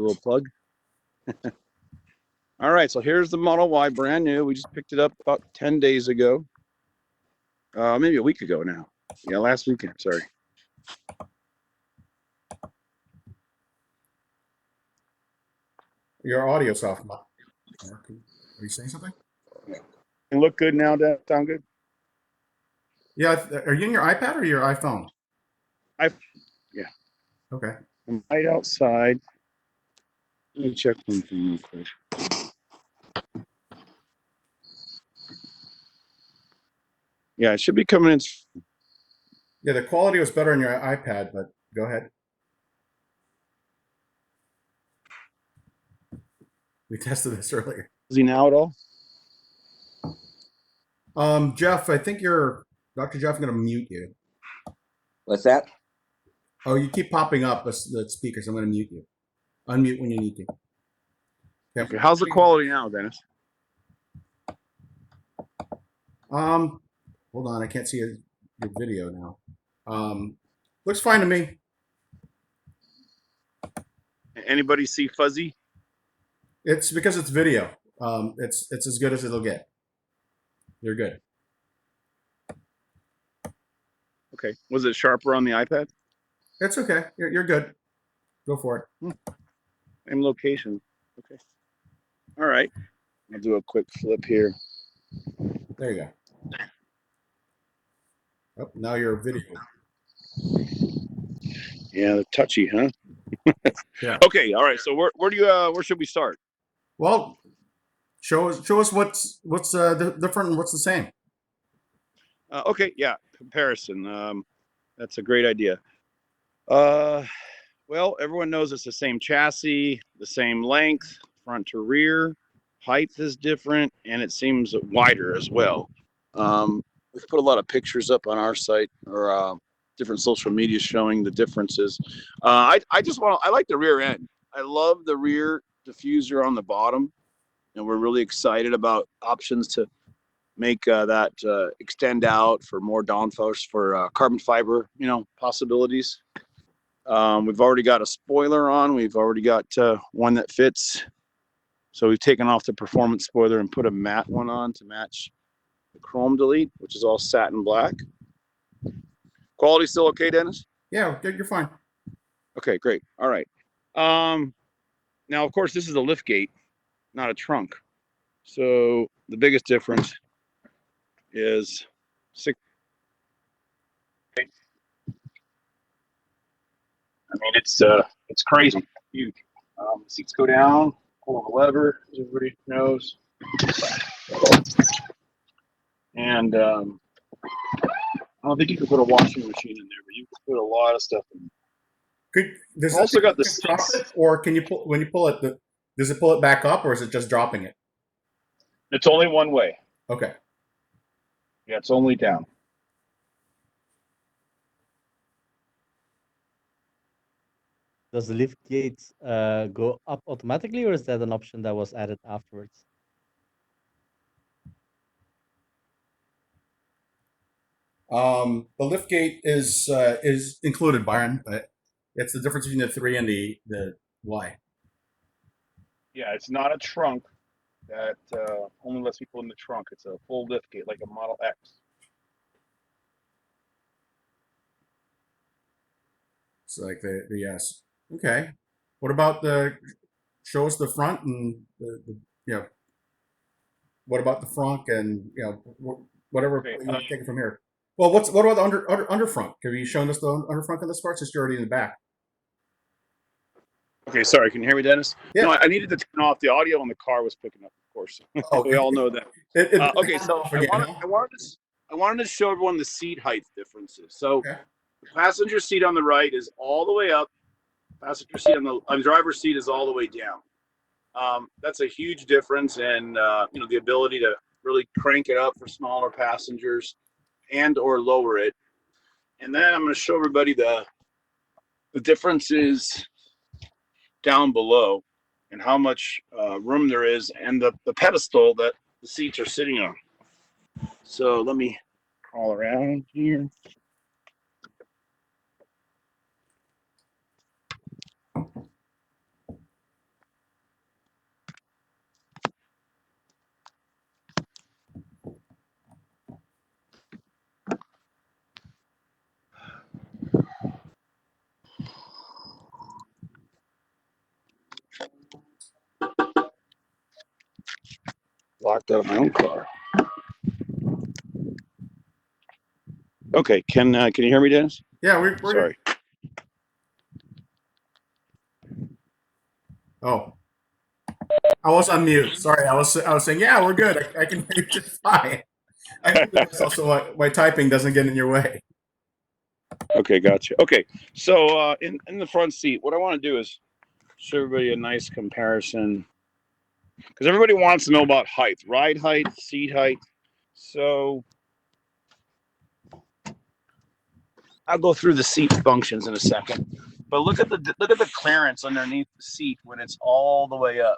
little plug. All right, so here's the Model Y, brand new. We just picked it up about 10 days ago. Maybe a week ago now. Yeah, last weekend, sorry. Your audio's off. Are you saying something? It look good now, sound good? Yeah, are you in your iPad or your iPhone? Yeah. Okay. I'm right outside. Let me check one thing real quick. Yeah, it should be coming in. Yeah, the quality was better on your iPad, but go ahead. We tested this earlier. Is he now at all? Jeff, I think Dr. Jeff, I'm going to mute you. What's that? Oh, you keep popping up the speakers. I'm going to mute you. Unmute when you need to. Okay, how's the quality now, Dennis? Hold on, I can't see your video now. Looks fine to me. Anybody see fuzzy? It's because it's video. It's as good as it'll get. You're good. Okay. Was it sharper on the iPad? It's okay. You're good. Go for it. Same location. Okay. All right. I'll do a quick flip here. There you go. Oh, now you're video. Yeah, the touchy, huh? Yeah. Okay. All right. So where should we start? Well, show us what's different and what's the same. Okay. Yeah. Comparison. That's a great idea. Well, everyone knows it's the same chassis, the same length, front to rear. Height is different, and it seems wider as well. We've put a lot of pictures up on our site or different social media showing the differences. I like the rear end. I love the rear diffuser on the bottom, and we're really excited about options to make that extend out for more downforce for carbon fiber, possibilities. We've already got a spoiler on. We've already got one that fits. So we've taken off the performance spoiler and put a matte one on to match the chrome delete, which is all satin black. Quality still okay, Dennis? Yeah, you're fine. Okay, great. All right. Now, of course, this is a lift gate, not a trunk. So the biggest difference is it's crazy, huge. Seats go down, pull the lever, as everybody knows, and I don't think you can put a washing machine in there, but you can put a lot of stuff in. Does Also it got the drop it, or can you pull when you pull it? Does it pull it back up, or is it just dropping it? It's only one way. Okay. Yeah, it's only down. Does the lift gate go up automatically, or is that an option that was added afterwards? The lift gate is included, Byron. It's the difference between the 3 and the Y. Yeah, it's not a trunk that only lets people in the trunk. It's a full lift gate, like a Model X. It's like the yes. Okay. What about show us the front and what about the front and whatever Okay, take it from here. Well, what about the under front? Have you shown us the under front of this part? Since you're already in the back. Okay, sorry. Can you hear me, Dennis? Yeah. No, I needed to turn off the audio, and the car was picking up. Of course, Oh, we all know that. Okay, so I wanted to show everyone the seat height differences. So, okay. The passenger seat on the right is all the way up. Passenger seat on the driver's seat is all the way down. That's a huge difference, and the ability to really crank it up for smaller passengers and or lower it. And then I'm going to show everybody the differences down below and how much room there is and the pedestal that the seats are sitting on. So let me crawl around here. locked out of my own car. Okay, can you hear me, Dennis? Yeah, we're Sorry. Oh, I was on mute. Sorry, I was saying, yeah, we're good. I can hear you just fine. I think that's also my typing doesn't get in your way. Okay, gotcha. Okay, so in the front seat, what I want to do is show everybody a nice comparison because everybody wants to know about height, ride height, seat height. So I'll go through the seat functions in a second, but look at the clearance underneath the seat when it's all the way up.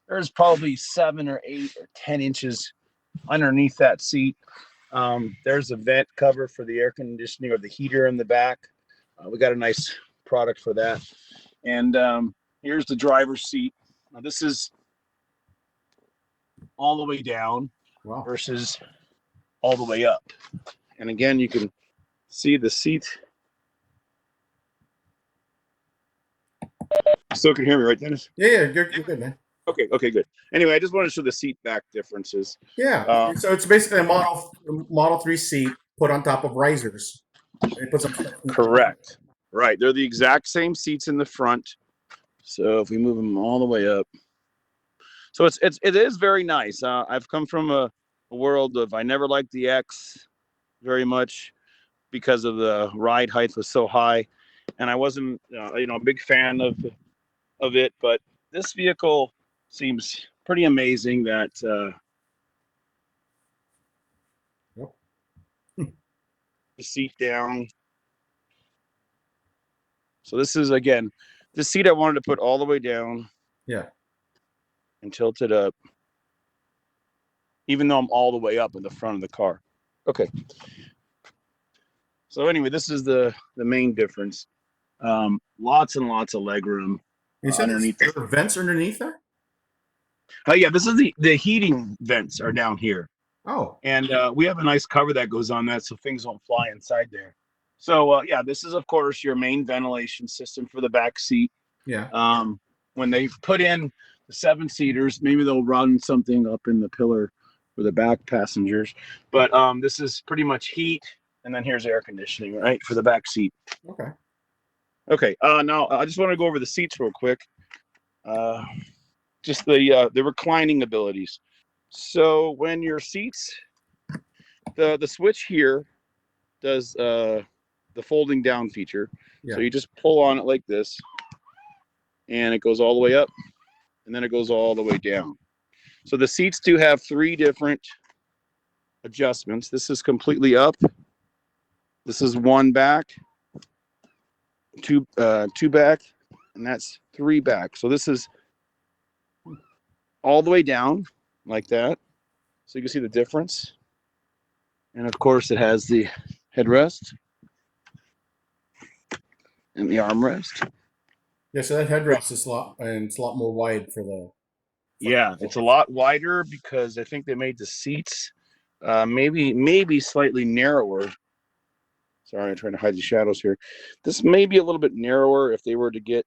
There's probably 7 or 8 or 10 inches underneath that seat. There's a vent cover for the air conditioning or the heater in the back. We got a nice product for that. And here's the driver's seat. Now this is all the way down Wow. versus all the way up. And again, you can see the seat. Still can hear me, right, Dennis? Yeah, you're good, man. Okay, good. Anyway, I just wanted to show the seat back differences. Yeah. So it's basically a Model 3 seat put on top of risers. It puts them. Correct. Right. They're the exact same seats in the front. So if we move them all the way up. So it is very nice. I've come from a world of I never liked the X very much because of the ride height was so high, and I wasn't a big fan of it. But this vehicle seems pretty amazing. That Yep. the seat down. So this is again the seat I wanted to put all the way down. Yeah. And tilt it up, even though I'm all the way up in the front of the car. Okay. So anyway, this is the main difference. Lots and lots of leg room underneath. There are vents underneath there? Oh yeah, this is the heating vents are down here. Oh. And we have a nice cover that goes on that so things won't fly inside there. So yeah, this is of course your main ventilation system for the back seat. Yeah. When they put in the 7-seaters, maybe they'll run something up in the pillar for the back passengers. But this is pretty much heat, and then here's air conditioning, right, for the back seat. Okay. Okay. Now I just want to go over the seats real quick. Just the reclining abilities. So when your seats, the switch here does the folding down feature. Yeah. So you just pull on it like this, and it goes all the way up, and then it goes all the way down. So the seats do have 3 different adjustments. This is completely up. This is 1 back, 2 back, and that's 3 back. So this is all the way down like that. So you can see the difference. And of course it has the headrest and the armrest. Yeah, so that headrest is a lot more wide for the. Yeah, it's a lot wider because I think they made the seats maybe slightly narrower. Sorry, I'm trying to hide the shadows here. This may be a little bit narrower if they were to get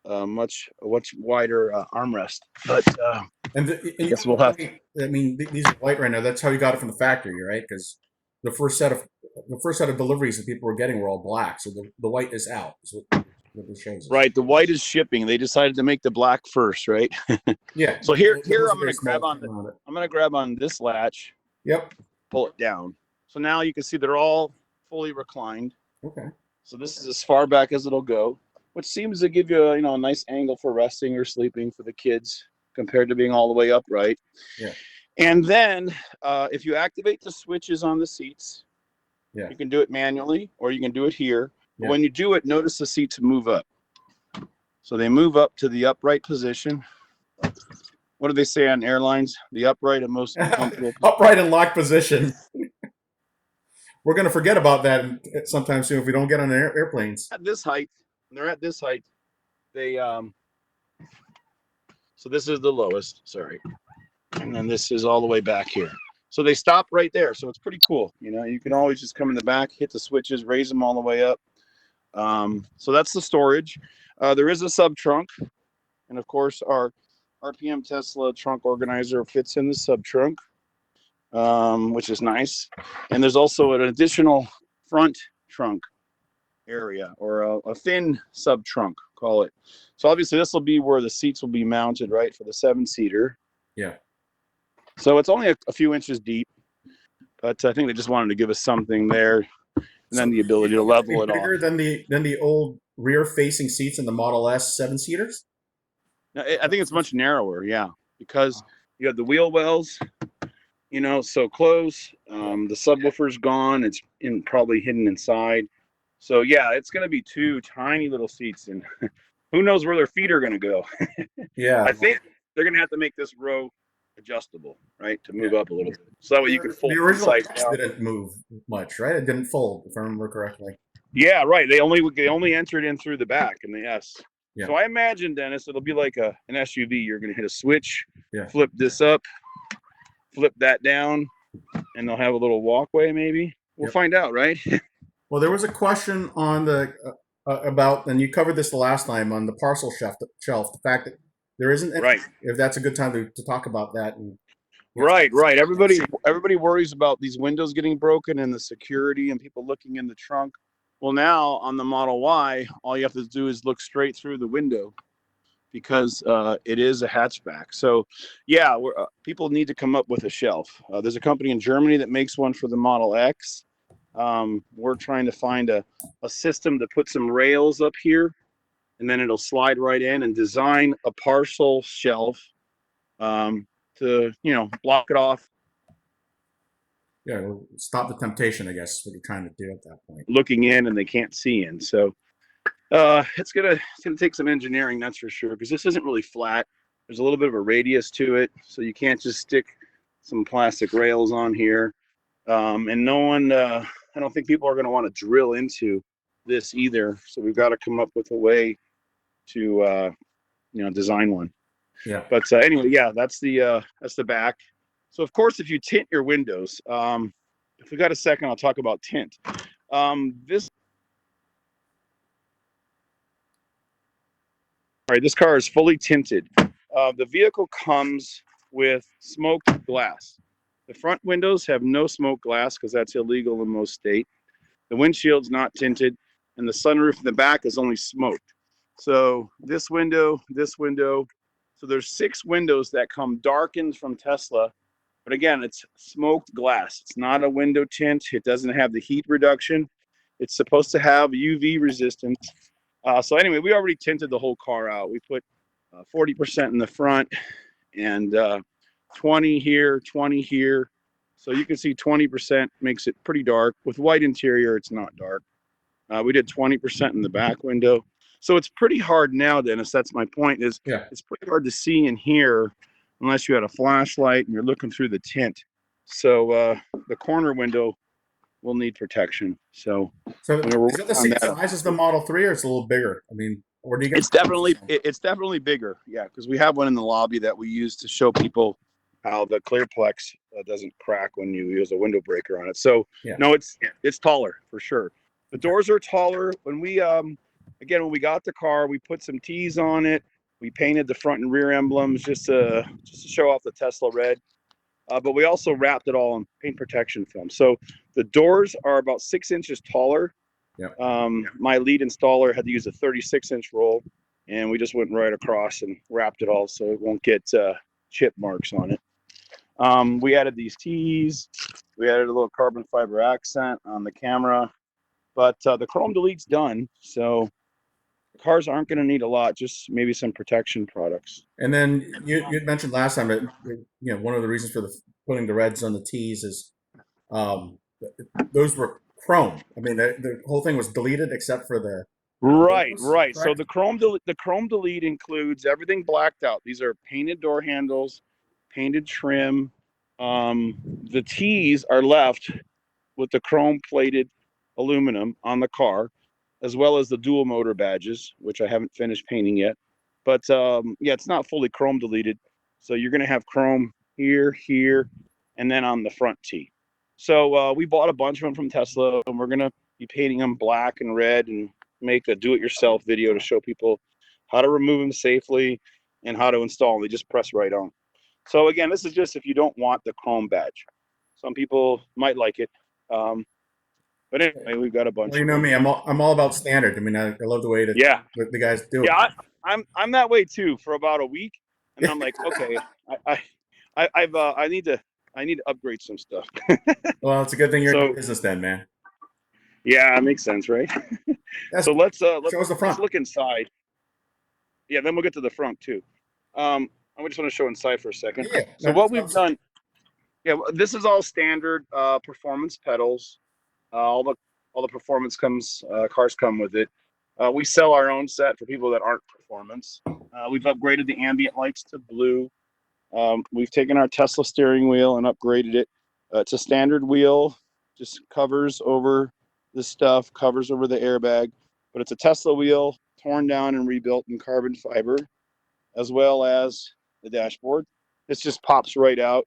much wider armrest. But I guess we'll have. I mean, these are white right now. That's how you got it from the factory, right? Because the first set of deliveries that people were getting were all black, so the white is out. Is what this shows us. Right, the white is shipping. They decided to make the black first, right? Yeah. So here I'm going to grab on this latch. Yep. Pull it down. So now you can see they're all fully reclined. Okay. So this is as far back as it'll go, which seems to give you a nice angle for resting or sleeping for the kids compared to being all the way upright. Yeah. And then if you activate the switches on the seats, yeah, you can do it manually or you can do it here. But Yeah. when you do it, notice the seats move up. So they move up to the upright position. What do they say on airlines? The upright and most comfortable. Upright and locked position. We're going to forget about that sometime soon if we don't get on airplanes. At this height, when they're at this height, they so this is the lowest, sorry. And then this is all the way back here. So they stop right there. So it's pretty cool. You can always just come in the back, hit the switches, raise them all the way up. So that's the storage. There is a sub trunk, and of course our RPM Tesla trunk organizer fits in the sub trunk. which is nice. And there's also an additional front trunk area, or a thin sub trunk, call it. So obviously this will be where the seats will be mounted, right, for the 7-seater. Yeah. So it's only a few inches deep, but I think they just wanted to give us something there, and then the ability to level it off. Bigger than the old rear-facing seats in the Model S 7-seaters? Now, I think it's much narrower, yeah, because you have the wheel wells, so close. The subwoofer's gone. It's probably hidden inside. So yeah, it's going to be two tiny little seats, and who knows where their feet are going to go. Yeah. I think they're going to have to make this row adjustable, right, to move up a little bit, so that way you can fold the original inside S down. didn't move much, right? It didn't fold, if I remember correctly. Yeah, right. They only entered in through the back in the S. Yeah. So I imagine, Dennis, it'll be like an SUV. You're going to hit a switch, Yeah. flip this up, flip that down, and they'll have a little walkway. Maybe we'll find out, right? Well, there was a question on the about, and you covered this the last time, on the parcel shelf. The fact that there isn't any, Right. if that's a good time to talk about that. And, Right. Everybody worries about these windows getting broken and the security and people looking in the trunk. Well, now on the Model Y, all you have to do is look straight through the window, because it is a hatchback. So yeah, people need to come up with a shelf. There's a company in Germany that makes one for the Model X. We're trying to find a system to put some rails up here, and then it'll slide right in, and design a parcel shelf to block it off yeah, we'll stop the temptation, I guess, is what you're trying to do at that point. looking in, and they can't see in. So it's gonna take some engineering, that's for sure, because this isn't really flat. There's a little bit of a radius to it, so you can't just stick some plastic rails on here. And no one, I don't think people are going to want to drill into this either. So we've got to come up with a way to design one. Yeah. But anyway, yeah, that's the back. So of course, if you tint your windows, if we got a second, I'll talk about tint. This car is fully tinted. The vehicle comes with smoked glass. The front windows have no smoked glass because that's illegal in most states. The windshield's not tinted, and the sunroof in the back is only smoked. So this window. So there's 6 windows that come darkened from Tesla. But again, it's smoked glass. It's not a window tint. It doesn't have the heat reduction. It's supposed to have UV resistance. So anyway, we already tinted the whole car out. We put 40% in the front, and 20 here, 20 here. So you can see 20% makes it pretty dark. With white interior, it's not dark. We did 20% in the back window. So it's pretty hard now, Dennis. That's my point, is it's pretty hard to see in here unless you had a flashlight and you're looking through the tint. So the corner window will need protection. So is it the same size as the Model 3, or it's a little bigger? I mean, or do you get it's definitely bigger. Yeah, because we have one in the lobby that we use to show people how the Clearplex doesn't crack when you use a window breaker on it. So no, it's taller for sure. The doors are taller. When we when we got the car, we put some T's on it. We painted the front and rear emblems just to show off the Tesla red. But we also wrapped it all in paint protection film. So the doors are about 6 inches taller. My lead installer had to use a 36-inch roll, and we just went right across and wrapped it all so it won't get chip marks on it. We added these T's. We added a little carbon fiber accent on the camera, but the chrome delete's done. So the cars aren't going to need a lot, just maybe some protection products. And then you mentioned last time that one of the reasons for putting the reds on the T's is those were chrome. I mean, the whole thing was deleted except for the right. Correct? So the chrome delete includes everything blacked out. These are painted door handles, painted trim. The T's are left with the chrome plated aluminum on the car, as well as the dual motor badges, which I haven't finished painting yet. But it's not fully chrome deleted. So you're going to have chrome here, and then on the front T. So we bought a bunch of them from Tesla, and we're going to be painting them black and red and make a do-it-yourself video to show people how to remove them safely and how to install them. They just press right on. So again, this is just if you don't want the chrome badge. Some people might like it. But anyway, we've got a bunch. Well, you of know them. me. I'm all about standard. I mean, I love the way that Yeah, the guys do it. yeah. I'm that way too for about a week, and then I'm like, okay, I need to upgrade some stuff. Well, it's a good thing you're in the So business then, man. yeah, it makes sense, right? That's So show us the let's front. look inside. Yeah, then we'll get to the front too. I just want to show inside for a second. Yeah. So what we've done, yeah, this is all standard performance pedals. All the performance cars come with it. We sell our own set for people that aren't performance. We've upgraded the ambient lights to blue. We've taken our Tesla steering wheel and upgraded it. It's a standard wheel, just covers over the stuff, covers over the airbag, but it's a Tesla wheel torn down and rebuilt in carbon fiber, as well as the dashboard. This just pops right out.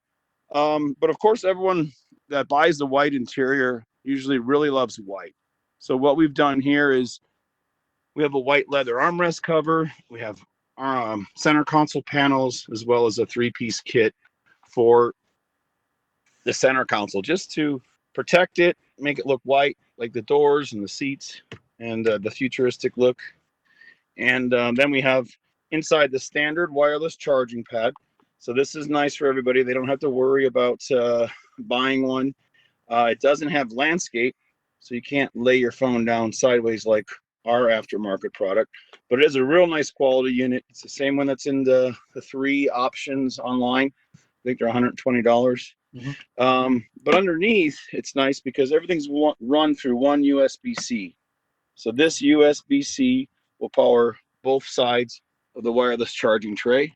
But of course, everyone that buys the white interior usually really loves white. So what we've done here is we have a white leather armrest cover. We have center console panels, as well as a 3-piece kit for the center console, just to protect it, make it look white, like the doors and the seats and the futuristic look. And then we have inside the standard wireless charging pad. So this is nice for everybody. They don't have to worry about buying one. It doesn't have landscape, so you can't lay your phone down sideways like our aftermarket product. But it is a real nice quality unit. It's the same one that's in the 3 options online. I think they're $120. But underneath, it's nice because everything's run through one USB-C. So this USB-C will power both sides of the wireless charging tray.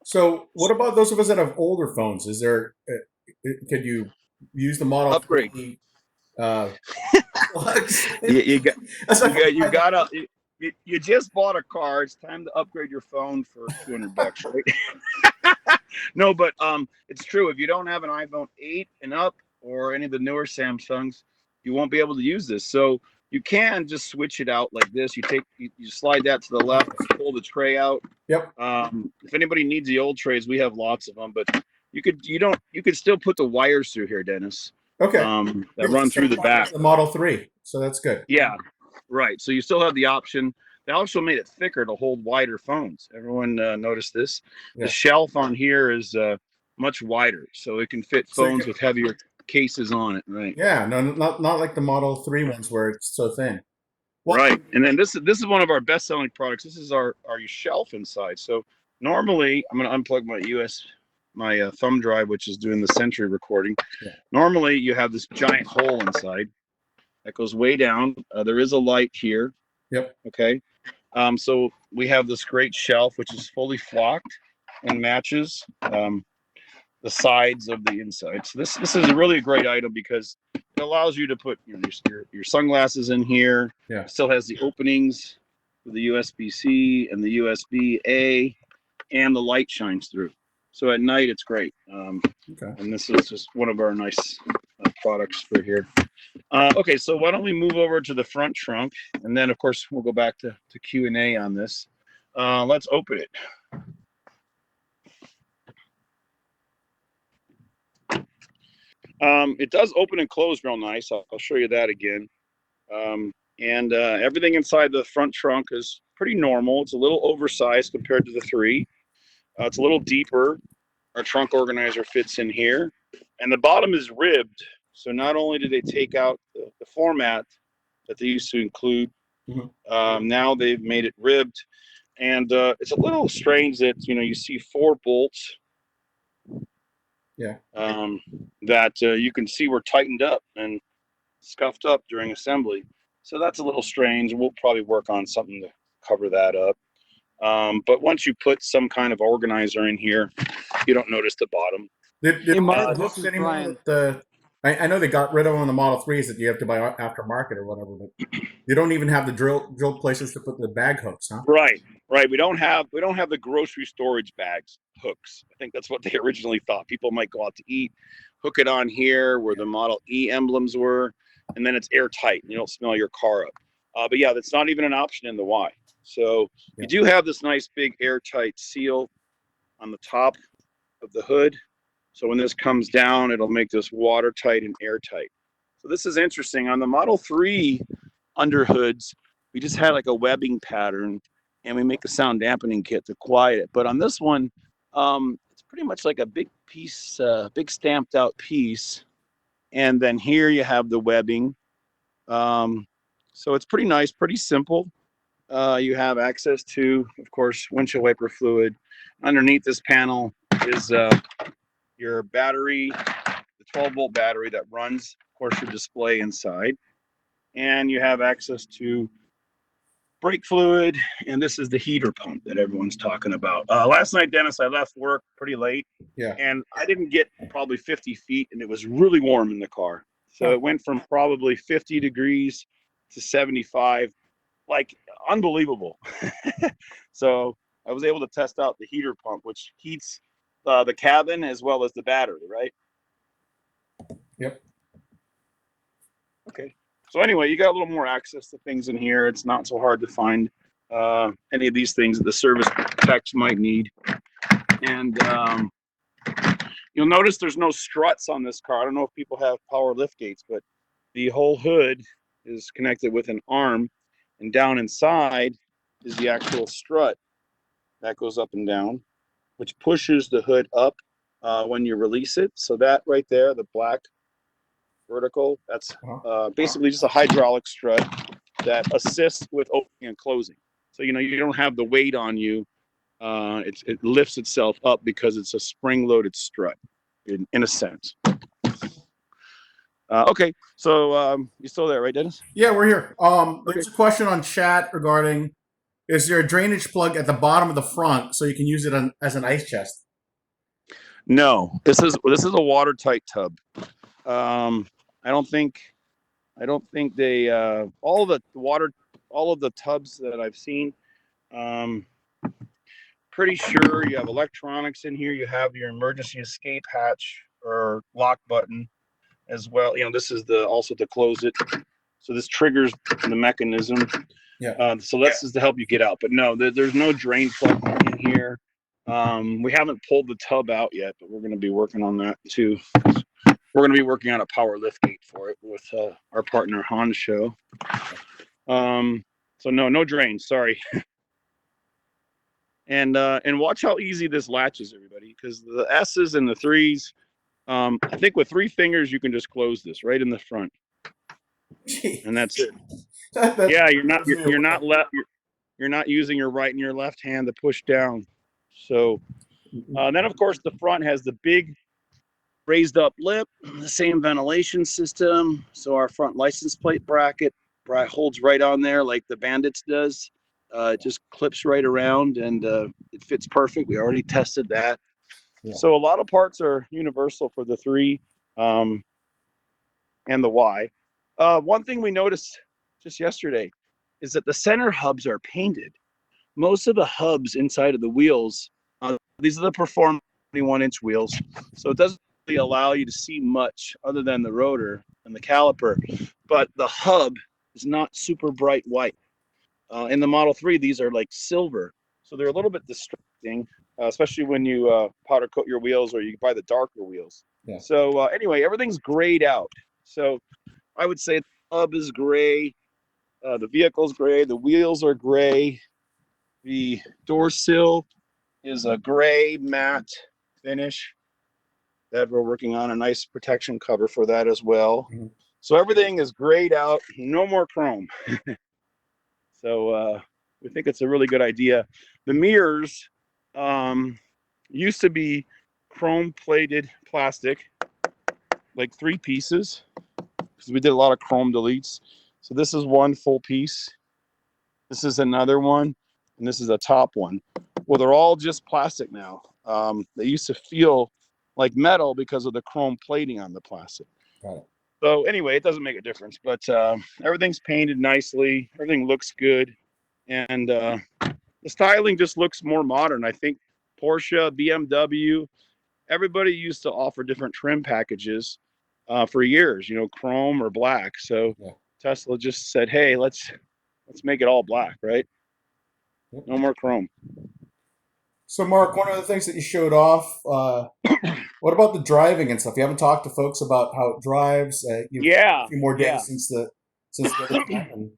So, what about those of us that have older phones? Is there? Could you use the Model Upgrade. 3 plugs? You got That's like you gotta you just bought a car. It's time to upgrade your phone for $200, right? No, but it's true. If you don't have an iPhone 8 and up or any of the newer Samsungs, you won't be able to use this. So you can just switch it out like this. You slide that to the left, pull the tray out. Yep. If anybody needs the old trays, we have lots of them. But you could still put the wires through here, Dennis. Okay. That run through the back. The Model 3, so that's good. Yeah, right. So you still have the option. They also made it thicker to hold wider phones. Everyone noticed this. Yeah. The shelf on here is much wider, so it can fit phones with heavier cases on it. Right. Yeah, no, not like the Model 3 ones where it's so thin. Well, right. And then this is one of our best selling products. This is our shelf inside. So normally I'm going to unplug my thumb drive, which is doing the Sentry recording. Yeah. Normally you have this giant hole inside that goes way down. There is a light here. Yep. Okay. So we have this great shelf, which is fully flocked and matches the sides of the inside. So this is really a great item because it allows you to put your sunglasses in here. Yeah. It still has the openings for the USB-C and the USB-A, and the light shines through. So at night it's great. Okay. And this is just one of our nice products for here. Okay, so why don't we move over to the front trunk, and then of course we'll go back to Q&A on this. Let's open it. It does open and close real nice. I'll show you that again. And everything inside the front trunk is pretty normal. It's a little oversized compared to the 3. It's a little deeper. Our trunk organizer fits in here, and the bottom is ribbed. So not only did they take out the format that they used to include, now they've made it ribbed, and it's a little strange that you see 4 bolts. Yeah. That you can see were tightened up and scuffed up during assembly. So that's a little strange. We'll probably work on something to cover that up. But once you put some kind of organizer in here, you don't notice the bottom. Hey, Mark, hooks anymore I know they got rid of them on the Model 3s that you have to buy aftermarket or whatever, but you don't even have the drill places to put the bag hooks, huh? Right. We don't have the grocery storage bags hooks. I think that's what they originally thought. People might go out to eat, hook it on here where the Model E emblems were, and then it's airtight and you don't smell your car up. But yeah, that's not even an option in the Y. So you do have this nice big airtight seal on the top of the hood. So when this comes down, it'll make this watertight and airtight. So this is interesting. On the Model 3 under hoods, we just had like a webbing pattern, and we make a sound dampening kit to quiet it. But on this one, it's pretty much like a big piece, big stamped out piece. And then here you have the webbing. So it's pretty nice, pretty simple. You have access to, of course, windshield wiper fluid. Underneath this panel is your battery, the 12-volt battery that runs, of course, your display inside. And you have access to brake fluid, and this is the heater pump that everyone's talking about. Last night, Dennis, I left work pretty late, and I didn't get probably 50 feet, and it was really warm in the car. So it went from probably 50 degrees to 75, like unbelievable. So I was able to test out the heater pump, which heats the cabin as well as the battery, right? Yep. Okay. So anyway, you got a little more access to things in here. It's not so hard to find any of these things that the service techs might need. And you'll notice there's no struts on this car. I don't know if people have power lift gates, but the whole hood is connected with an arm, and down inside is the actual strut that goes up and down, which pushes the hood up when you release it. So that right there, the black vertical, that's basically just a hydraulic strut that assists with opening and closing. So, you don't have the weight on you. It lifts itself up because it's a spring-loaded strut, in a sense. Okay, so you still there, right, Dennis? Yeah, we're here. There's a question on chat regarding: is there a drainage plug at the bottom of the front so you can use it as an ice chest? No, this is a watertight tub. I don't think they all of the tubs that I've seen. Pretty sure you have electronics in here. You have your emergency escape hatch or lock button as well. This is also to close it. So this triggers the mechanism. Yeah. So this is to help you get out. But no, there's no drain plug in here. We haven't pulled the tub out yet, but we're going to be working on that too. We're going to be working on a power lift gate for it with our partner Han Show. So no drain. Sorry. And watch how easy this latches, everybody, because the S's and the 3s. I think with 3 fingers you can just close this right in the front, and that's it. Yeah, you're not using your right and your left hand to push down. So then, of course, the front has the big raised up lip, the same ventilation system. So our front license plate bracket holds right on there like the Bandits does. It just clips right around, and it fits perfect. We already tested that. Yeah. So a lot of parts are universal for the 3 and the Y. One thing we noticed just yesterday is that the center hubs are painted. Most of the hubs inside of the wheels, these are the Perform 21-inch wheels, so it doesn't really allow you to see much other than the rotor and the caliper, but the hub is not super bright white. In the Model 3, these are like silver, so they're a little bit distracting, especially when you powder coat your wheels or you buy the darker wheels. Yeah. So anyway, everything's grayed out. So I would say the hub is gray, the vehicle's gray, the wheels are gray, the door sill is a gray matte finish that we're working on a nice protection cover for that as well. Mm-hmm. So everything is grayed out, no more chrome. So we think it's a really good idea. The mirrors used to be chrome plated plastic, like 3 pieces, because we did a lot of chrome deletes. So this is one full piece. This is another one, and this is a top one. Well, they're all just plastic now. They used to feel like metal because of the chrome plating on the plastic. Got it. So anyway, it doesn't make a difference, but everything's painted nicely. Everything looks good. And the styling just looks more modern. I think Porsche, BMW, everybody used to offer different trim packages for years, chrome or black. So yeah. Tesla just said, hey, let's make it all black, right? No more chrome. So, Mark, one of the things that you showed off What about the driving and stuff? You haven't talked to folks about how it drives. You've Yeah, a few more yeah. days since the other car, and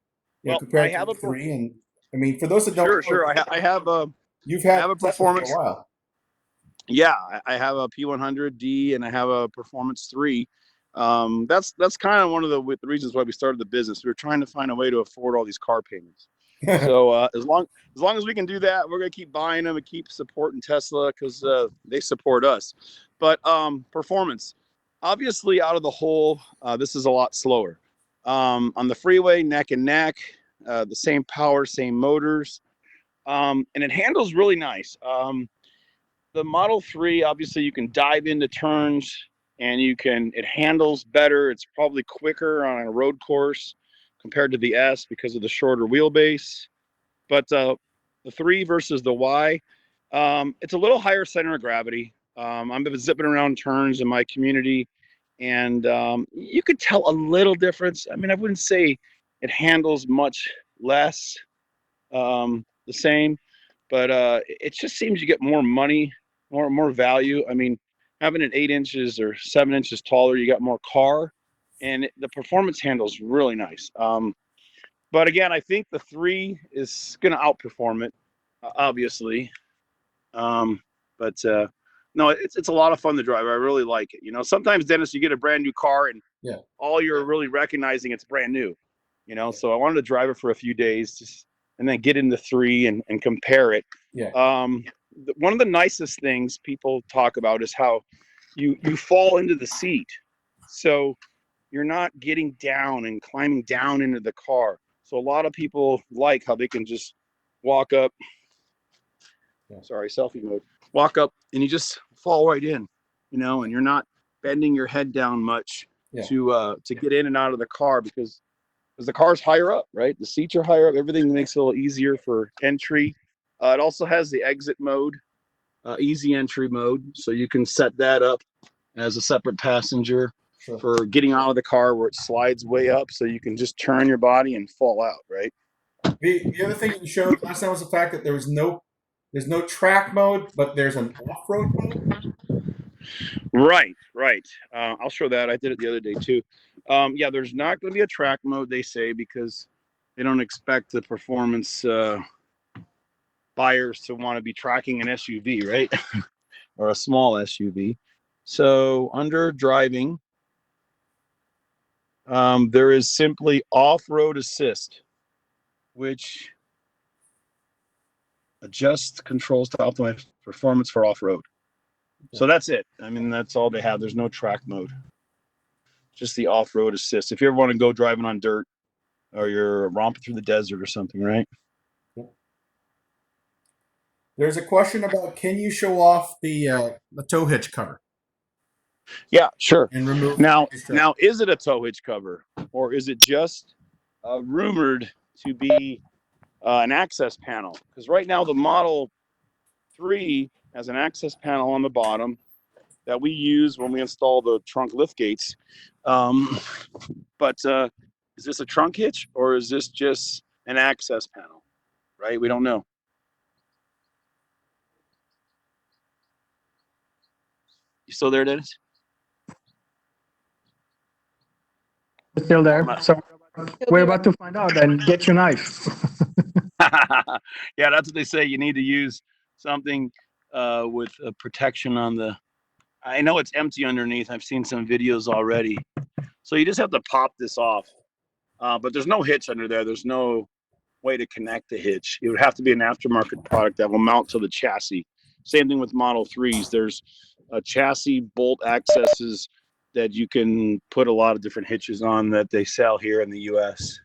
Well, I compared to have the a three. And I mean, for those that don't sure, know, sure. I have a you've I had have a Tesla for a performance. while. Yeah, I have a P100D and I have a Performance 3. That's kind of one of the reasons why we started the business. We were trying to find a way to afford all these car payments. So as long as we can do that, we're gonna keep buying them and keep supporting Tesla because they support us. But performance, obviously, out of the hole, this is a lot slower. On the freeway, neck and neck, the same power, same motors, and it handles really nice. The Model 3, obviously, you can dive into turns and it handles better. It's probably quicker on a road course compared to the S because of the shorter wheelbase. But the 3 versus the Y, it's a little higher center of gravity. I'm zipping around turns in my community, and you could tell a little difference. I mean, I wouldn't say it handles much less, the same, but it just seems you get more money, more value. I mean, having it 8 inches or 7 inches taller, you got more car, and the performance handles really nice. But again, I think the 3 is going to outperform it, obviously. But no, it's a lot of fun to drive. I really like it. You know, sometimes, Dennis, you get a brand new car and Yeah. all you're really recognizing it's brand new. You know, so I wanted to drive it for a few days, and then get into 3 and compare it. Yeah. One of the nicest things people talk about is how you fall into the seat, so you're not getting down and climbing down into the car. So a lot of people like how they can just walk up. Yeah. Sorry, selfie mode. Walk up and you just fall right in, you know, and you're not bending your head down much Yeah. to get in and out of the car because the car's higher up, right? The seats are higher up. Everything makes it a little easier for entry. It also has the exit mode, easy entry mode, so you can set that up as a separate passenger Sure. for getting out of the car where it slides way up, so you can just turn your body and fall out, right? The other thing you showed last time was the fact that there's no track mode, but there's an off-road mode. Right, right. I'll show that. I did it the other day too. Yeah, there's not going to be a track mode, they say, because they don't expect the performance buyers to want to be tracking an SUV, right? Or a small SUV. So under driving, there is simply off-road assist, which adjusts controls to optimize performance for off-road. So that's it. I mean, that's all they have. There's no track mode, just the off-road assist. If you ever want to go driving on dirt or you're romping through the desert or something, right? There's a question about, can you show off the tow hitch cover Yeah, sure. and remove Now, the strap? is it a tow hitch cover, or is it just rumored to be an access panel? Because right now the Model 3 has an access panel on the bottom that we use when we install the trunk lift gates. But is this a trunk hitch or is this just an access panel? Right? We don't know. You still there, Dennis? Still there. So we're about to find out and get your knife. Yeah, that's what they say. You need to use something with a protection on the. I know it's empty underneath. I've seen some videos already. So you just have to pop this off. But there's no hitch under there. There's no way to connect the hitch. It would have to be an aftermarket product that will mount to the chassis. Same thing with Model 3s. There's chassis bolt accesses that you can put a lot of different hitches on that they sell here in the US.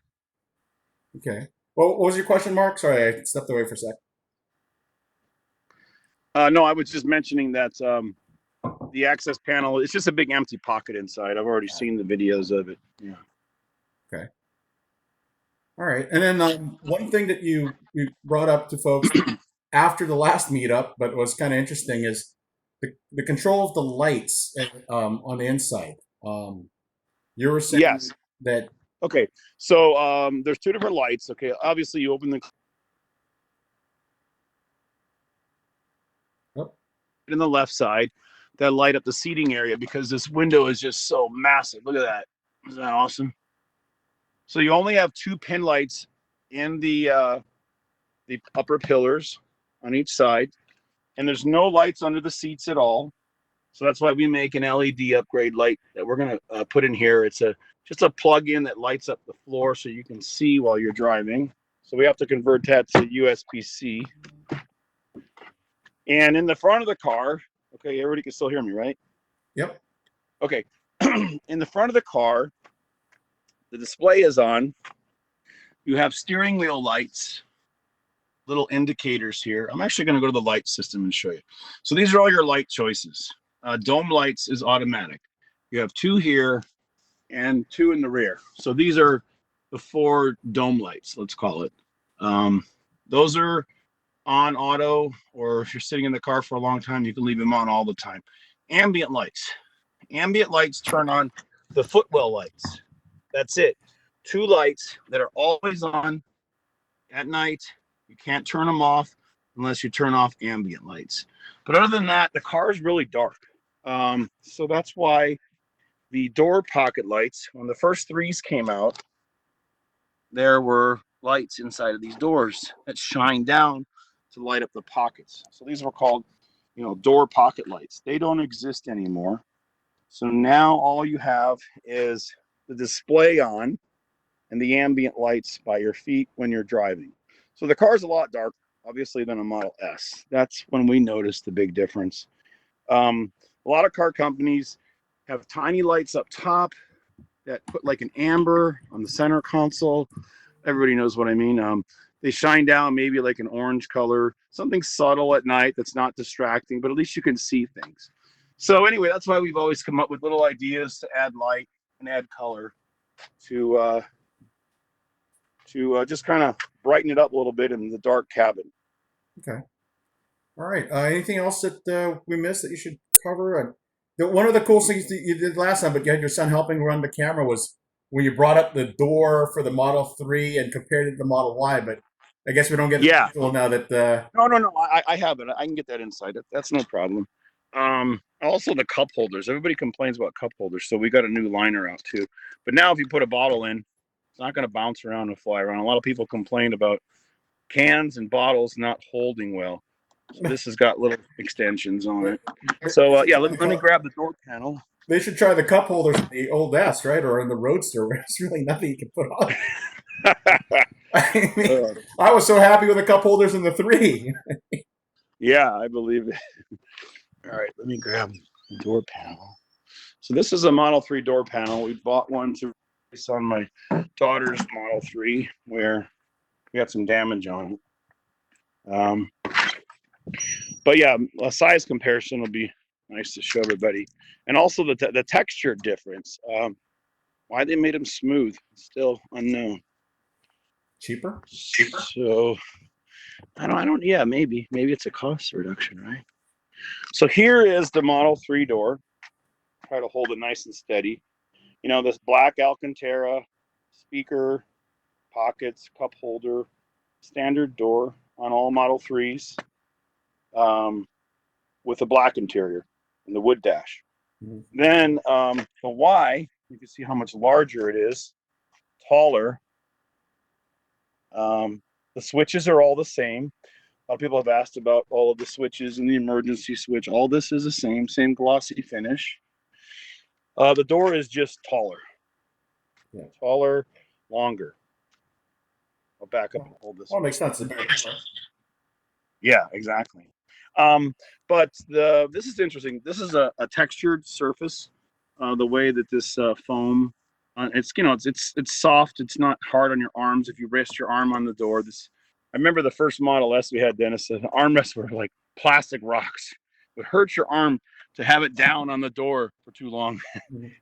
Okay. Well, what was your question, Mark? Sorry, I stepped away for a sec. No, I was just mentioning that the access panel, it's just a big empty pocket inside. I've already seen the videos of it. Yeah. Okay. All right. And then one thing that you brought up to folks after the last meetup, but was kind of interesting, is the control of the lights on the inside. You were saying Yes. that. Okay. So there's two different lights. Okay. Obviously, you open the Oh. in the left side. that light up the seating area because this window is just so massive. Look at that. Isn't that awesome? So you only have 2 pin lights in the upper pillars on each side, and there's no lights under the seats at all. So that's why we make an LED upgrade light that we're gonna put in here. It's just a plug-in that lights up the floor so you can see while you're driving. So we have to convert that to USB-C. And in the front of the car, okay, everybody can still hear me, right? Yep. Okay. In the front of the car, the display is on. You have steering wheel lights, little indicators here. I'm actually going to go to the light system and show you. So these are all your light choices. Dome lights is automatic. You have 2 here and 2 in the rear. So these are the 4 dome lights, let's call it. Those are on auto, or if you're sitting in the car for a long time, you can leave them on all the time. Ambient lights. Ambient lights turn on the footwell lights. That's it. 2 lights that are always on at night. You can't turn them off unless you turn off ambient lights. But other than that, the car is really dark. So that's why the door pocket lights, when the first 3s came out, there were lights inside of these doors that shine down to light up the pockets. So these were called, door pocket lights. They don't exist anymore. So now all you have is the display on and the ambient lights by your feet when you're driving. So the car's a lot darker, obviously, than a Model S. That's when we noticed the big difference. A lot of car companies have tiny lights up top that put like an amber on the center console. Everybody knows what I mean. They shine down maybe like an orange color, something subtle at night that's not distracting, but at least you can see things. So anyway, that's why we've always come up with little ideas to add light and add color to just kind of brighten it up a little bit in the dark cabin. Okay. All right. Anything else that we missed that you should cover? One of the cool things that you did last time, but you had your son helping run the camera, was when you brought up the door for the Model 3 and compared it to the Model Y. But I guess we don't get the visual now that. No. I have it. I can get that inside. That's no problem. Also the cup holders. Everybody complains about cup holders, so we got a new liner out too. But now if you put a bottle in, it's not going to bounce around and fly around. A lot of people complain about cans and bottles not holding well. So this has got little extensions on it. So let me grab the door panel. They should try the cup holders in the old S, right, or in the Roadster, where it's really nothing you can put on. I mean, I was so happy with the cup holders in the 3. Yeah, I believe it. All right, let me grab the door panel. So this is a Model 3 door panel. We bought one to replace on my daughter's Model 3 where we had some damage on it. But yeah, a size comparison will be nice to show everybody. And also the texture difference. Why they made them smooth, still unknown. Cheaper? So I don't. Yeah, maybe it's a cost reduction, right? So here is the Model 3 door. Try to hold it nice and steady. This black Alcantara speaker, pockets, cup holder, standard door on all Model 3s, with a black interior and the wood dash. Mm-hmm. Then the Y, you can see how much larger it is, taller. The switches are all the same. A lot of people have asked about all of the switches and the emergency switch. All this is the same glossy finish. The door is just taller. Yeah. Taller, longer. I'll back up and hold this. Well, it makes sense. Yeah, exactly. But this is interesting. This is a textured surface. The way that this foam, it's soft. It's not hard on your arms. If you rest your arm on the door, I remember the first Model S we had, Dennis. The armrests were like plastic rocks. It would hurt your arm to have it down on the door for too long.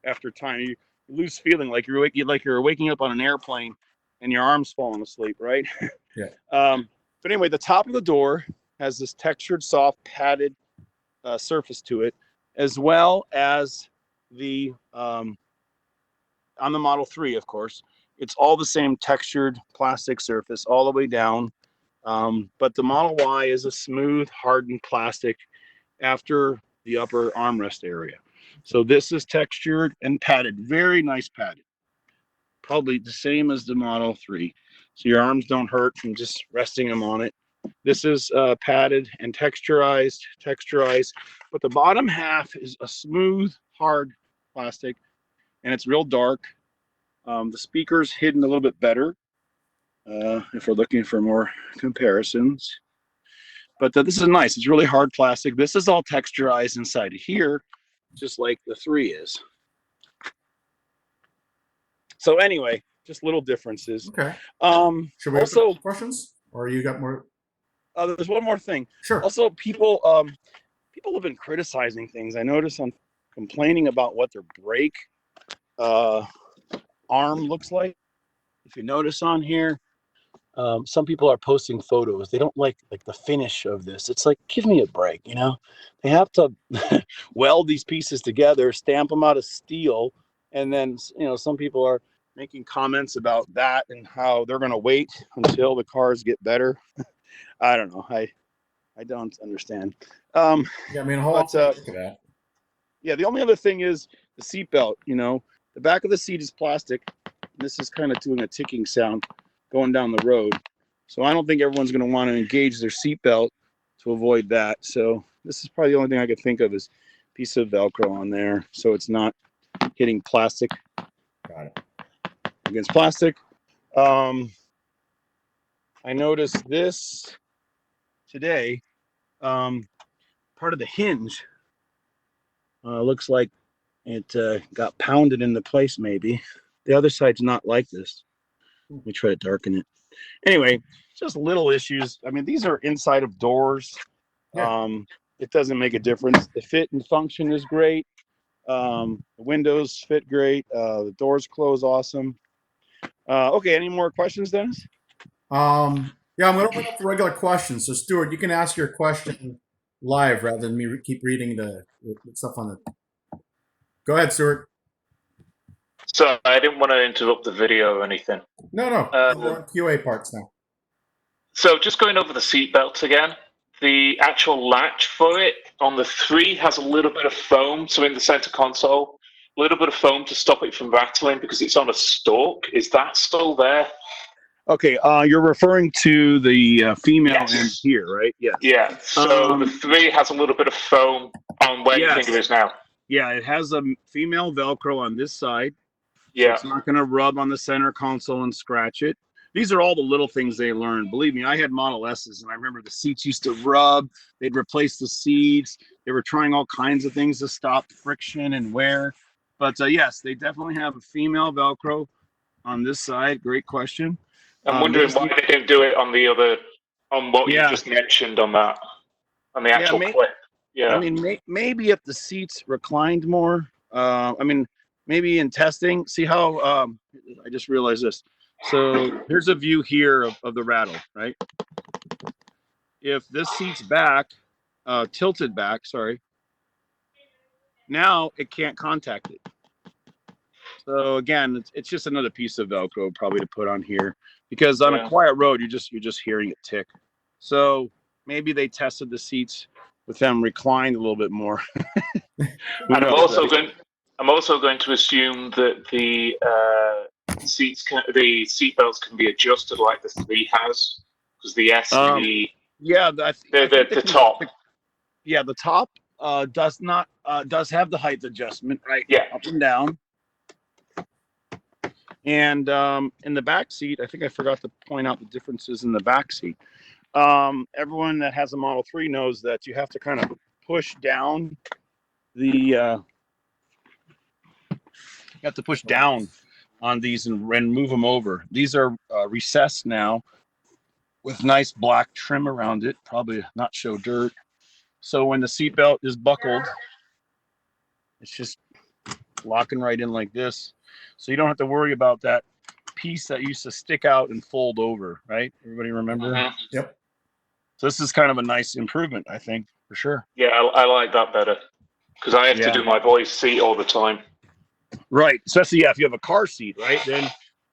After time, you lose feeling like you're waking up on an airplane and your arm's falling asleep, right? Yeah. But anyway, the top of the door has this textured, soft, padded surface to it, as well as the on the Model 3, of course. It's all the same textured plastic surface all the way down. But the Model Y is a smooth, hardened plastic. After the upper armrest area. So this is textured and padded, very nice padded. Probably the same as the Model 3. So your arms don't hurt from just resting them on it. This is padded and texturized, but the bottom half is a smooth, hard plastic, and it's real dark. The speaker's hidden a little bit better if we're looking for more comparisons. But this is nice. It's really hard plastic. This is all texturized inside of here, just like the 3 is. So anyway, just little differences. Okay. Should we Also, open up questions, or you got more? there's one more thing. Sure. Also, people have been criticizing things. I notice on complaining about what their brake arm looks like. If you notice on here, some people are posting photos. They don't like the finish of this. It's like, give me a break, you know? They have to weld these pieces together, stamp them out of steel, and then, you know, some people are making comments about that and how they're going to wait until the cars get better. I don't know. I don't understand. Yeah, I mean, hold on But to that. yeah, the only other thing is the seatbelt. You know, the back of the seat is plastic. This is kind of doing a ticking sound going down the road. So I don't think everyone's going to want to engage their seatbelt to avoid that. So this is probably the only thing I could think of is a piece of Velcro on there, so it's not hitting plastic Got it. against plastic. I noticed this today. Part of the hinge looks like it got pounded into place. Maybe the other side's not like this. Let me try to darken it. Anyway, just little issues. I mean, these are inside of doors. Yeah. It doesn't make a difference. The fit and function is great. The windows fit great. The doors close awesome. Okay, any more questions, Dennis? Yeah, I'm going to open up for regular questions. So, Stuart, you can ask your question live rather than me keep reading the stuff on the. Go ahead, Stuart. So I didn't want to interrupt the video or anything. No. We're on QA parts now. So just going over the seatbelts again, the actual latch for it on the 3 has a little bit of foam. So in the center console, a little bit of foam to stop it from rattling because it's on a stalk. Is that still there? Okay, you're referring to the female Yes. end here, right? Yes. Yeah. So the 3 has a little bit of foam on where your finger is now. Yeah, it has a female Velcro on this side. Yeah. So it's not going to rub on the center console and scratch it. These are all the little things they learned. Believe me, I had Model S's, and I remember the seats used to rub. They'd replace the seats. They were trying all kinds of things to stop friction and wear. But yes, they definitely have a female Velcro on this side. Great question. I'm wondering why they didn't do it on the other, on what you just mentioned on that, on the actual clip. Yeah. I mean, maybe if the seats reclined more. I mean, maybe in testing. See how I just realized this. So here's a view here of the rattle, right? If this seat's back, tilted back, sorry, now it can't contact it. So again, it's just another piece of Velcro probably to put on here because on a quiet road, you're just hearing it tick. So maybe they tested the seats with them reclined a little bit more. And I'm also going to assume that the the seatbelts can be adjusted like the 3 has, because the S and the the top. The top does have the height adjustment, right? Yeah, up and down. And in the back seat, I think I forgot to point out the differences in the back seat. Everyone that has a Model 3 knows that you have to kind of push down you have to push down on these and move them over. These are recessed now with nice black trim around it, probably not show dirt. So when the seatbelt is buckled, it's just locking right in like this. So you don't have to worry about that piece that used to stick out and fold over, right? Everybody remember? Mm-hmm. Yep. So this is kind of a nice improvement, I think, for sure. Yeah, I like that better because I have to do my boys' seat all the time. Right, especially if you have a car seat, right? Then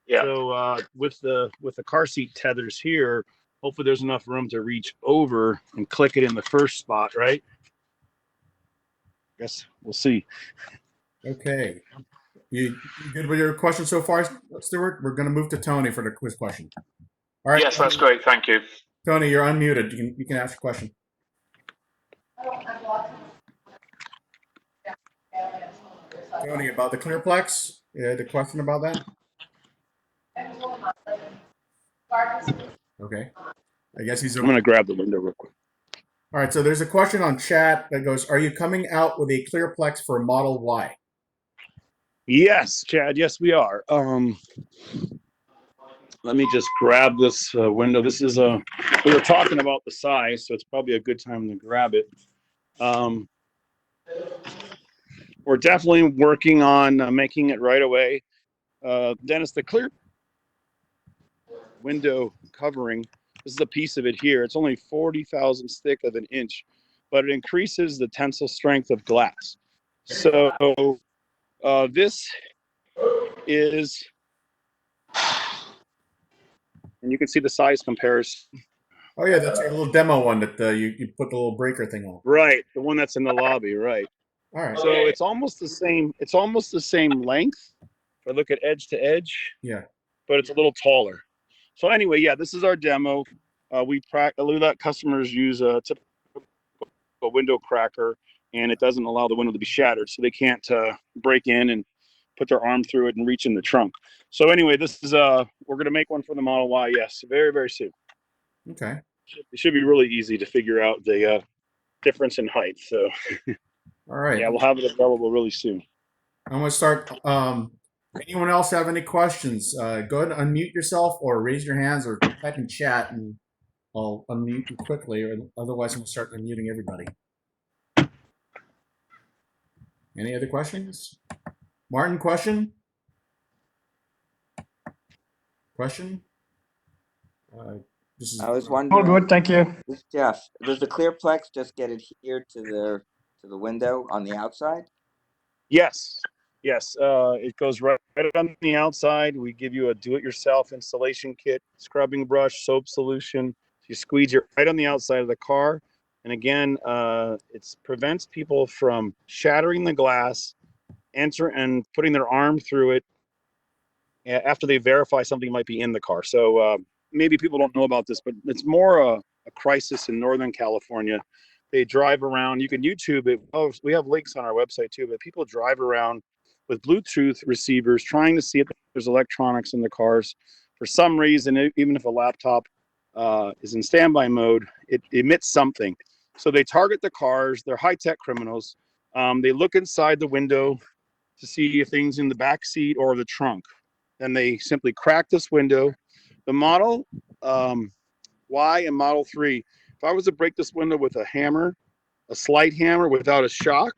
so with the car seat tethers here, hopefully there's enough room to reach over and click it in the first spot, right? guess we'll see. Okay. You good with your question so far, Stuart? We're going to move to Tony for the quiz question. All right. Yes, that's great. Thank you. Tony, you're unmuted. You can ask a question. Tony, about the Clearplex? Yeah, the question about that? Okay. I guess he's I'm going to grab the window real quick. All right, so there's a question on chat that goes, are you coming out with a Clearplex for Model Y? Yes, Chad. Yes, we are. Let me just grab this window. This is we were talking about the size, so it's probably a good time to grab it. We're definitely working on making it right away. Dennis, the clear window covering, this is a piece of it here. It's only 40 thousandths thick of an inch, but it increases the tensile strength of glass. So this is, and you can see the size comparison. Oh yeah, that's your little demo one that you put the little breaker thing on. Right, the one that's in the lobby, right. All right. So it's almost the same. It's almost the same length. If I look at edge to edge, Yeah. but it's a little taller. So anyway, yeah, this is our demo. We let customers use a typical window cracker, and it doesn't allow the window to be shattered, so they can't break in and put their arm through it and reach in the trunk. So anyway, this is we're gonna make one for the Model Y. Yes, very, very soon. Okay. It should be really easy to figure out the difference in height. So All right. yeah, we'll have it available really soon. I'm going to start. Anyone else have any questions? Go ahead and unmute yourself or raise your hands or type in chat and I'll unmute you quickly, or otherwise I'm going to start unmuting everybody. Any other questions? Martin, question? Question? This is I was All wondering, good, thank you. this is Jeff, does the Clearplex just get adhered to the window on the outside? Yes, yes. It goes right on the outside. We give you a do-it-yourself installation kit, scrubbing brush, soap solution. You squeeze it right on the outside of the car. And again, it prevents people from shattering the glass, and putting their arm through it after they verify something might be in the car. So maybe people don't know about this, but it's more a crisis in Northern California. They drive around. You can YouTube it. Oh, we have links on our website too. But people drive around with Bluetooth receivers, trying to see if there's electronics in the cars. For some reason, even if a laptop is in standby mode, it emits something. So they target the cars. They're high-tech criminals. They look inside the window to see if things in the back seat or the trunk. Then they simply crack this window. The Model Y and Model 3, if I was to break this window with a hammer, a slight hammer without a shock,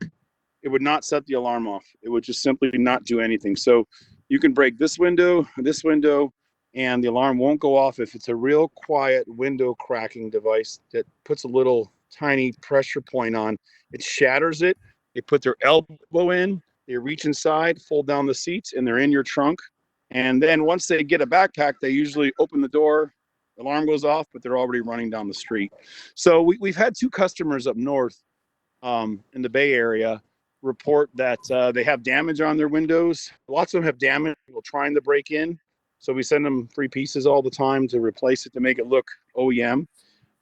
it would not set the alarm off. It would just simply not do anything. So you can break this window, and the alarm won't go off if it's a real quiet window cracking device that puts a little tiny pressure point on. It shatters it. They put their elbow in, they reach inside, fold down the seats, and they're in your trunk. And then once they get a backpack, they usually open the door, the alarm goes off, but they're already running down the street. So we've had 2 customers up north in the Bay Area report that they have damage on their windows. Lots of them have damage while trying to break in. So we send them 3 pieces all the time to replace it to make it look OEM.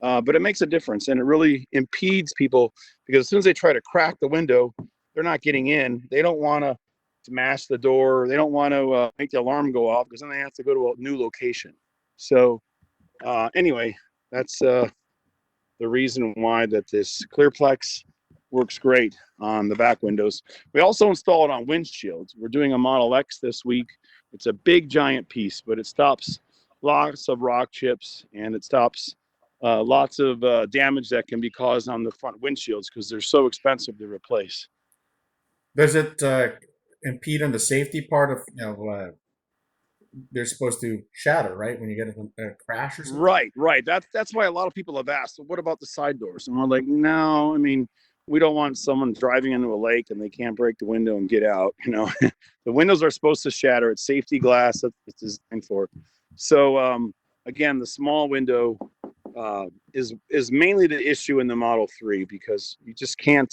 But it makes a difference, and it really impedes people, because as soon as they try to crack the window, they're not getting in. They don't want to smash the door. They don't want to make the alarm go off, because then they have to go to a new location. So anyway, that's the reason why that this Clearplex works great on the back windows. We also install it on windshields. We're doing a Model X this week. It's a big giant piece, but it stops lots of rock chips, and it stops lots of damage that can be caused on the front windshields, because they're so expensive to replace. Does it impede on the safety part of, they're supposed to shatter, right? When you get a crash or something? Right. That's why a lot of people have asked, well, what about the side doors? And we're like, no, I mean, we don't want someone driving into a lake and they can't break the window and get out. The windows are supposed to shatter. It's safety glass that it's designed for. So again, the small window is mainly the issue in the Model 3, because you just can't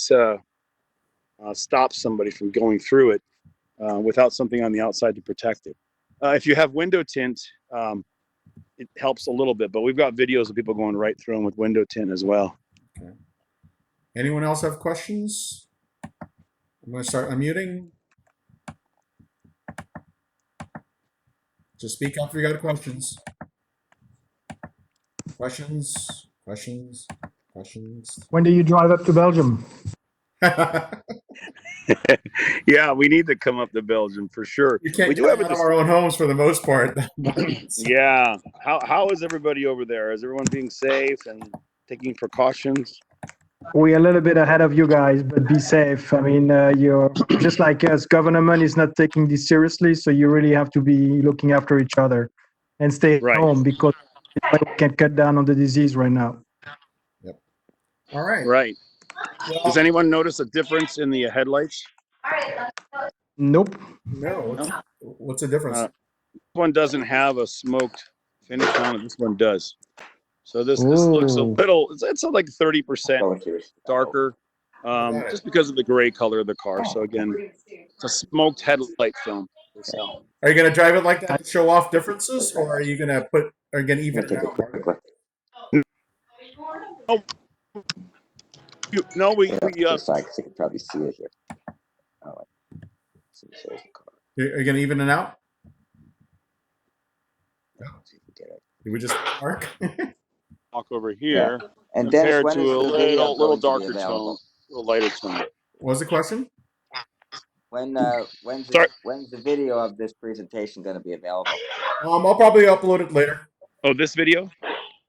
stop somebody from going through it without something on the outside to protect it. If you have window tint, it helps a little bit, but we've got videos of people going right through them with window tint as well. Okay. Anyone else have questions? I'm going to start unmuting. Just speak up if you got questions. Questions? When do you drive up to Belgium? Yeah, we need to come up to Belgium for sure. We can't We do get have out of our own homes for the most part. Yeah. How is everybody over there? Is everyone being safe and taking precautions? We're a little bit ahead of you guys, but be safe. I mean, you're just like us. Government is not taking this seriously, so you really have to be looking after each other and stay at Right. home because we can cut down on the disease right now. Yep. All right. Right. Well, Does anyone notice a difference in the headlights? Nope. no. What's the difference? This one doesn't have a smoked finish on it. This one does. So this looks a Ooh. little, it's like 30% Go with yours. darker, Got it. just because of the gray color of the car. So again, it's a smoked headlight film. So Are you going to drive it like that to show off differences, or are you going to even Take it a out? quick look. no, we To the side because you can probably see it here. Oh, see, shows the car. Are you going to even it out? See if we get it. Did we just mark? walk over here And Dennis, compared when to is a the video little going to be darker tone, available? a little lighter tone. What was the question? When's Sorry. the video of this presentation going to be available? I'll probably upload it later. Oh, this video?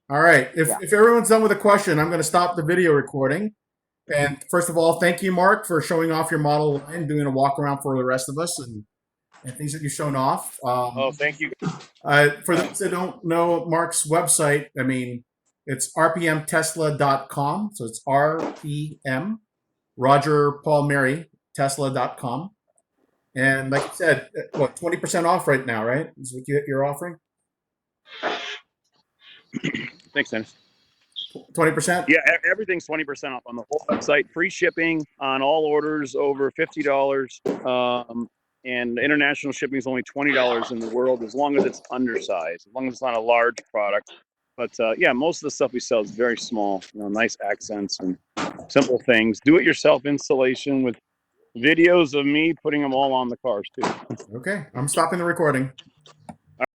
All right. If Yeah. everyone's done with a question, I'm going to stop the video recording. And first of all, thank you, Mark, for showing off your model line, doing a walk around for the rest of us, and things that you've shown off. Oh, thank you. For those that don't know Mark's website, I mean, it's rpmtesla.com. So it's RPM, Roger Paul Mary, Tesla.com. And like I said, 20% off right now, right? Is what you're offering? Thanks, Dennis. 20%? Yeah, everything's 20% off on the whole website. Free shipping on all orders over $50. And international shipping is only $20 in the world, as long as it's undersized, as long as it's not a large product. But yeah, most of the stuff we sell is very small, nice accents and simple things. Do-it-yourself installation with videos of me putting them all on the cars too. Okay, I'm stopping the recording.